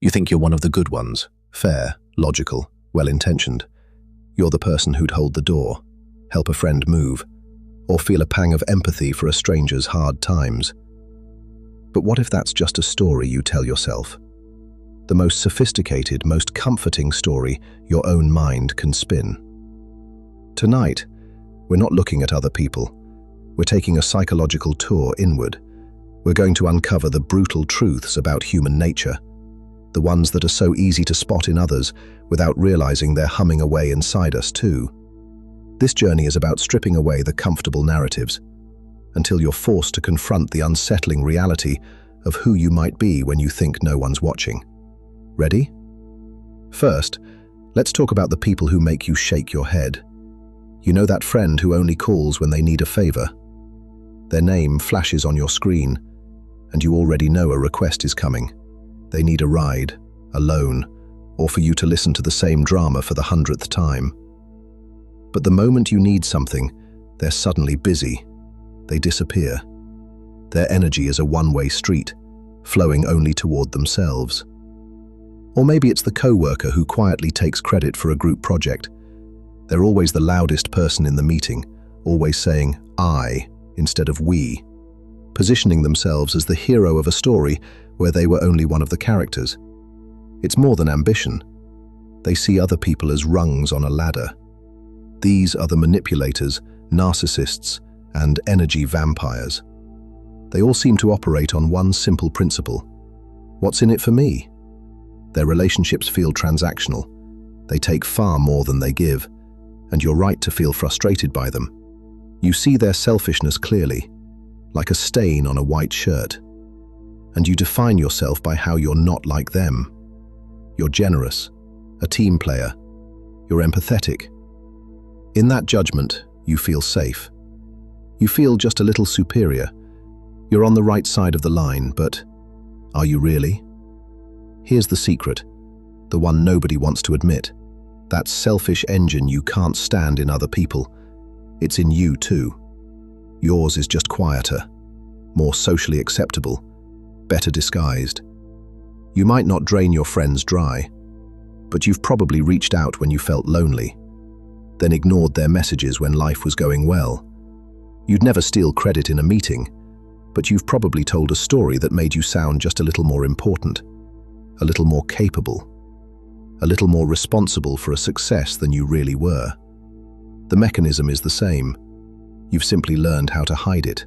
You think you're one of the good ones, fair, logical, well-intentioned. You're the person who'd hold the door, help a friend move, or feel a pang of empathy for a stranger's hard times. But what if that's just a story you tell yourself? The most sophisticated, most comforting story your own mind can spin. Tonight, we're not looking at other people. We're taking a psychological tour inward. We're going to uncover the brutal truths about human nature, the ones that are so easy to spot in others without realizing they're humming away inside us too. This journey is about stripping away the comfortable narratives until you're forced to confront the unsettling reality of who you might be when you think no one's watching. Ready? First, let's talk about the people who make you shake your head. You know that friend who only calls when they need a favor? Their name flashes on your screen, and you already know a request is coming. They need a ride, a loan, or for you to listen to the same drama for the 100th time. But the moment you need something, they're suddenly busy. They disappear. Their energy is a one-way street, flowing only toward themselves. Or maybe it's the co-worker who quietly takes credit for a group project. They're always the loudest person in the meeting, always saying "I" instead of "we", positioning themselves as the hero of a story where they were only one of the characters. It's more than ambition. They see other people as rungs on a ladder. These are the manipulators, narcissists, and energy vampires. They all seem to operate on one simple principle. What's in it for me? Their relationships feel transactional. They take far more than they give, and you're right to feel frustrated by them. You see their selfishness clearly, like a stain on a white shirt. And you define yourself by how you're not like them. You're generous, a team player, you're empathetic. In that judgment, you feel safe. You feel just a little superior. You're on the right side of the line, but are you really? Here's the secret, the one nobody wants to admit. That selfish engine you can't stand in other people. It's in you too. Yours is just quieter, more socially acceptable, better disguised. You might not drain your friends dry, but you've probably reached out when you felt lonely, then ignored their messages when life was going well. You'd never steal credit in a meeting, but you've probably told a story that made you sound just a little more important, a little more capable, a little more responsible for a success than you really were. The mechanism is the same. You've simply learned how to hide it,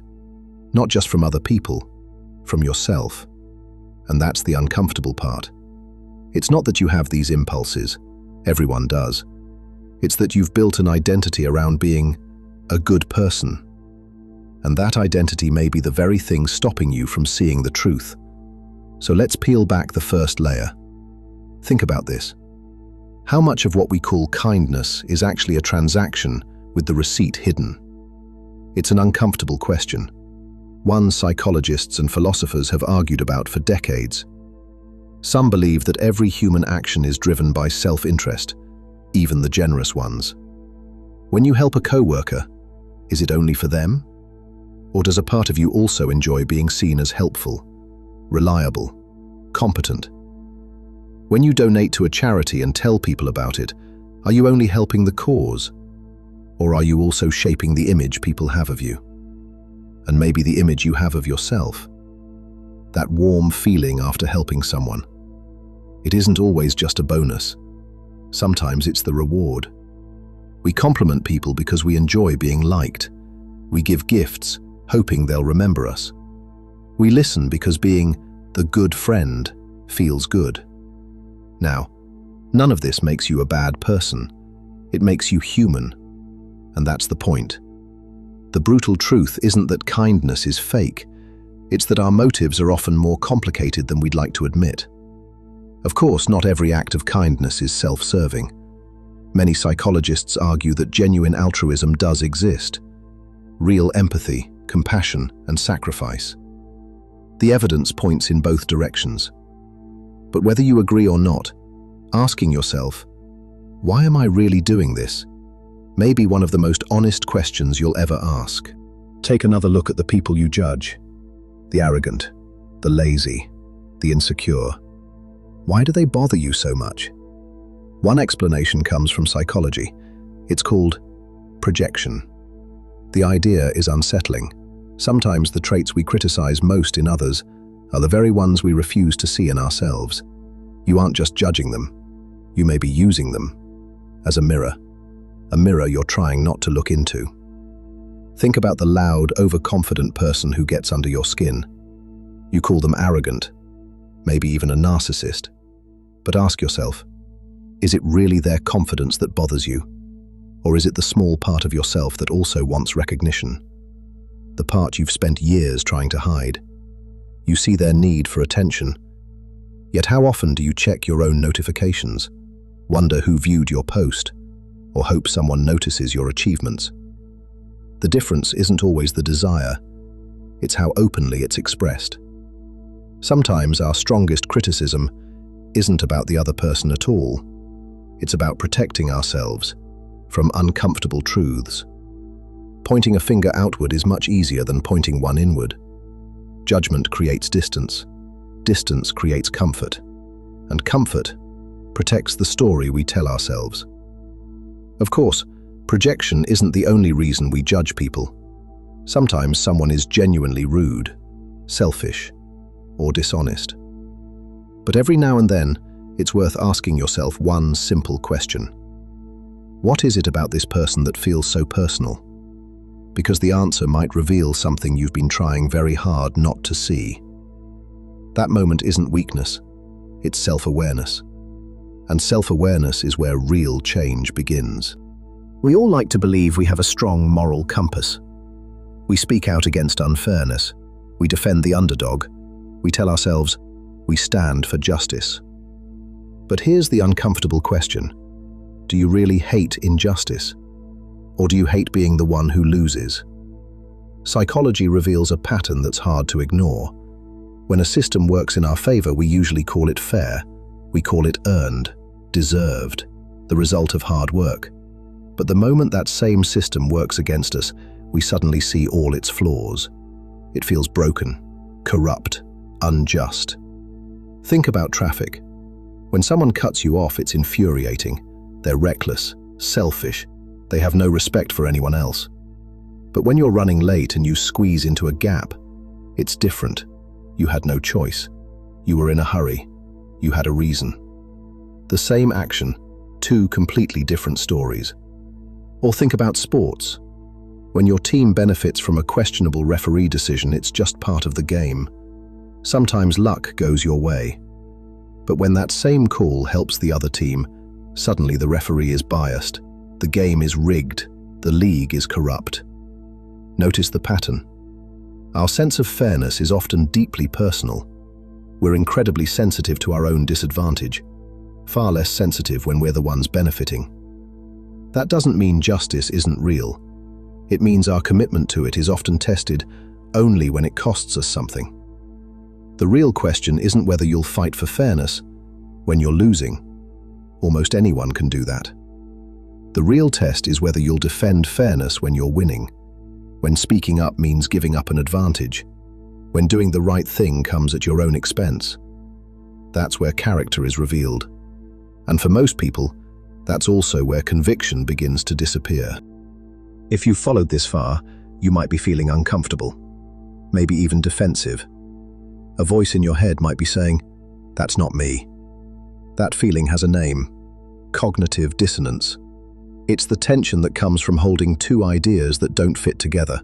not just from other people, from yourself. And that's the uncomfortable part. It's not that you have these impulses. Everyone does. It's that you've built an identity around being a good person. And that identity may be the very thing stopping you from seeing the truth. So let's peel back the first layer. Think about this. How much of what we call kindness is actually a transaction with the receipt hidden? It's an uncomfortable question, one psychologists and philosophers have argued about for decades. Some believe that every human action is driven by self-interest, even the generous ones. When you help a co-worker, is it only for them? Or does a part of you also enjoy being seen as helpful, reliable, competent? When you donate to a charity and tell people about it, are you only helping the cause? Or are you also shaping the image people have of you? And maybe the image you have of yourself? That warm feeling after helping someone. It isn't always just a bonus. Sometimes it's the reward. We compliment people because we enjoy being liked. We give gifts, hoping they'll remember us. We listen because being the good friend feels good. Now, none of this makes you a bad person. It makes you human. And that's the point. The brutal truth isn't that kindness is fake. It's that our motives are often more complicated than we'd like to admit. Of course, not every act of kindness is self-serving. Many psychologists argue that genuine altruism does exist. Real empathy, compassion, and sacrifice. The evidence points in both directions. But whether you agree or not, asking yourself, why am I really doing this? May be one of the most honest questions you'll ever ask. Take another look at the people you judge. The arrogant, the lazy, the insecure. Why do they bother you so much? One explanation comes from psychology. It's called projection. The idea is unsettling. Sometimes the traits we criticize most in others are the very ones we refuse to see in ourselves. You aren't just judging them. You may be using them as a mirror you're trying not to look into. Think about the loud, overconfident person who gets under your skin. You call them arrogant, maybe even a narcissist. But ask yourself, is it really their confidence that bothers you? Or is it the small part of yourself that also wants recognition? The part you've spent years trying to hide. You see their need for attention. Yet how often do you check your own notifications, wonder who viewed your post, or hope someone notices your achievements? The difference isn't always the desire, it's how openly it's expressed. Sometimes our strongest criticism isn't about the other person at all. It's about protecting ourselves from uncomfortable truths. Pointing a finger outward is much easier than pointing one inward. Judgment creates distance. Distance creates comfort. And comfort protects the story we tell ourselves. Of course, projection isn't the only reason we judge people. Sometimes someone is genuinely rude, selfish, or dishonest. But every now and then, it's worth asking yourself one simple question. What is it about this person that feels so personal? Because the answer might reveal something you've been trying very hard not to see. That moment isn't weakness, it's self-awareness. And self-awareness is where real change begins. We all like to believe we have a strong moral compass. We speak out against unfairness. We defend the underdog. We tell ourselves, we stand for justice. But here's the uncomfortable question. Do you really hate injustice? Or do you hate being the one who loses? Psychology reveals a pattern that's hard to ignore. When a system works in our favor, we usually call it fair. We call it earned, deserved, the result of hard work. But the moment that same system works against us, we suddenly see all its flaws. It feels broken, corrupt, unjust. Think about traffic. When someone cuts you off, it's infuriating. They're reckless, selfish. They have no respect for anyone else. But when you're running late and you squeeze into a gap, it's different. You had no choice. You were in a hurry. You had a reason. The same action, two completely different stories. Or think about sports. When your team benefits from a questionable referee decision, it's just part of the game. Sometimes luck goes your way. But when that same call helps the other team, suddenly the referee is biased. The game is rigged. The league is corrupt. Notice the pattern. Our sense of fairness is often deeply personal. We're incredibly sensitive to our own disadvantage, far less sensitive when we're the ones benefiting. That doesn't mean justice isn't real. It means our commitment to it is often tested only when it costs us something. The real question isn't whether you'll fight for fairness when you're losing. Almost anyone can do that. The real test is whether you'll defend fairness when you're winning, when speaking up means giving up an advantage, when doing the right thing comes at your own expense. That's where character is revealed. And for most people, that's also where conviction begins to disappear. If you've followed this far, you might be feeling uncomfortable, maybe even defensive. A voice in your head might be saying, "That's not me." That feeling has a name: cognitive dissonance. It's the tension that comes from holding two ideas that don't fit together.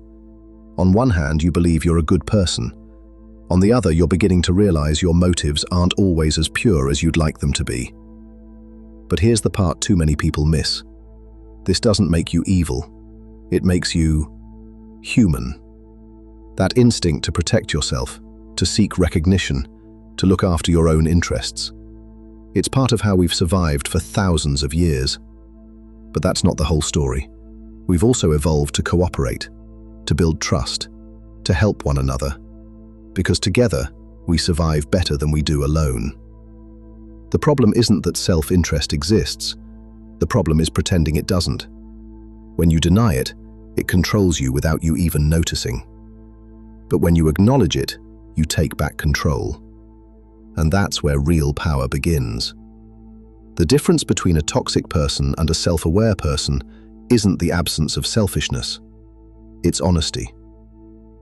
On one hand, you believe you're a good person. On the other, you're beginning to realize your motives aren't always as pure as you'd like them to be. But here's the part too many people miss. This doesn't make you evil. It makes you human. That instinct to protect yourself, to seek recognition, to look after your own interests. It's part of how we've survived for thousands of years. But that's not the whole story. We've also evolved to cooperate, to build trust, to help one another. Because together, we survive better than we do alone. The problem isn't that self-interest exists. The problem is pretending it doesn't. When you deny it, it controls you without you even noticing. But when you acknowledge it, you take back control. And that's where real power begins. The difference between a toxic person and a self-aware person isn't the absence of selfishness. It's honesty.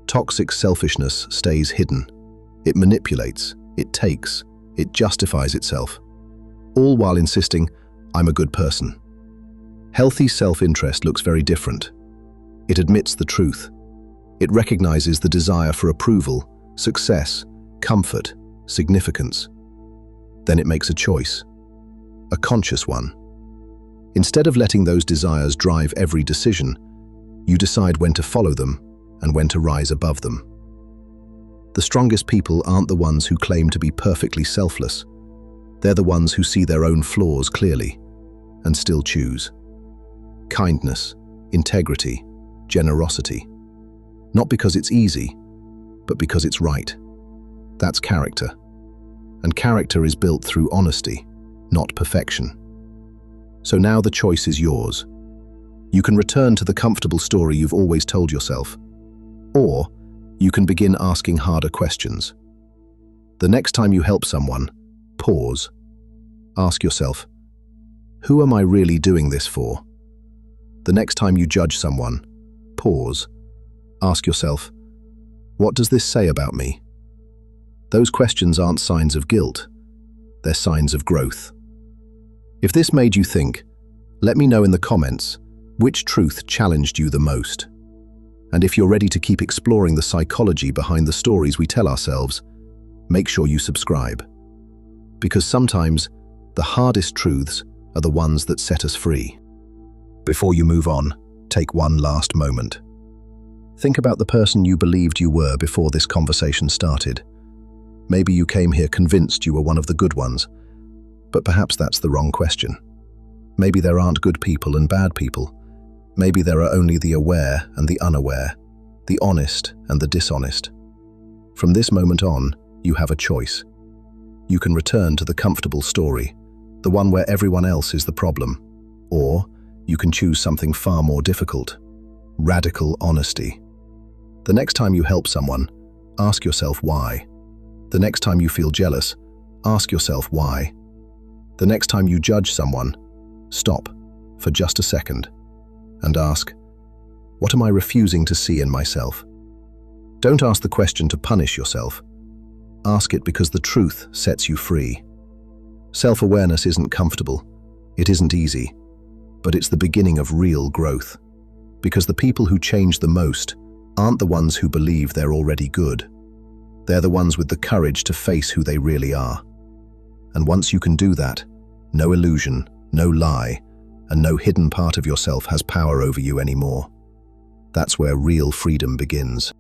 Toxic selfishness stays hidden. It manipulates, it takes, it justifies itself, all while insisting, "I'm a good person." Healthy self-interest looks very different. It admits the truth. It recognizes the desire for approval, success, comfort, significance. Then it makes a choice, a conscious one. Instead of letting those desires drive every decision, you decide when to follow them and when to rise above them. The strongest people aren't the ones who claim to be perfectly selfless. They're the ones who see their own flaws clearly and still choose. Kindness, integrity, generosity. Not because it's easy, but because it's right. That's character. And character is built through honesty, not perfection. So now the choice is yours. You can return to the comfortable story you've always told yourself, or you can begin asking harder questions. The next time you help someone, pause. Ask yourself, who am I really doing this for? The next time you judge someone, pause. Ask yourself, what does this say about me? Those questions aren't signs of guilt, they're signs of growth. If this made you think, let me know in the comments which truth challenged you the most. And if you're ready to keep exploring the psychology behind the stories we tell ourselves, make sure you subscribe. Because sometimes the hardest truths are the ones that set us free. Before you move on, take one last moment. Think about the person you believed you were before this conversation started. Maybe you came here convinced you were one of the good ones, but perhaps that's the wrong question. Maybe there aren't good people and bad people. Maybe there are only the aware and the unaware, the honest and the dishonest. From this moment on, you have a choice. You can return to the comfortable story, the one where everyone else is the problem, or you can choose something far more difficult, radical honesty. The next time you help someone, ask yourself why. The next time you feel jealous, ask yourself why. The next time you judge someone, stop for just a second and ask, what am I refusing to see in myself? Don't ask the question to punish yourself. Ask it because the truth sets you free. Self-awareness isn't comfortable, it isn't easy, but it's the beginning of real growth. Because the people who change the most aren't the ones who believe they're already good. They're the ones with the courage to face who they really are. And once you can do that, no illusion, no lie, and no hidden part of yourself has power over you anymore. That's where real freedom begins.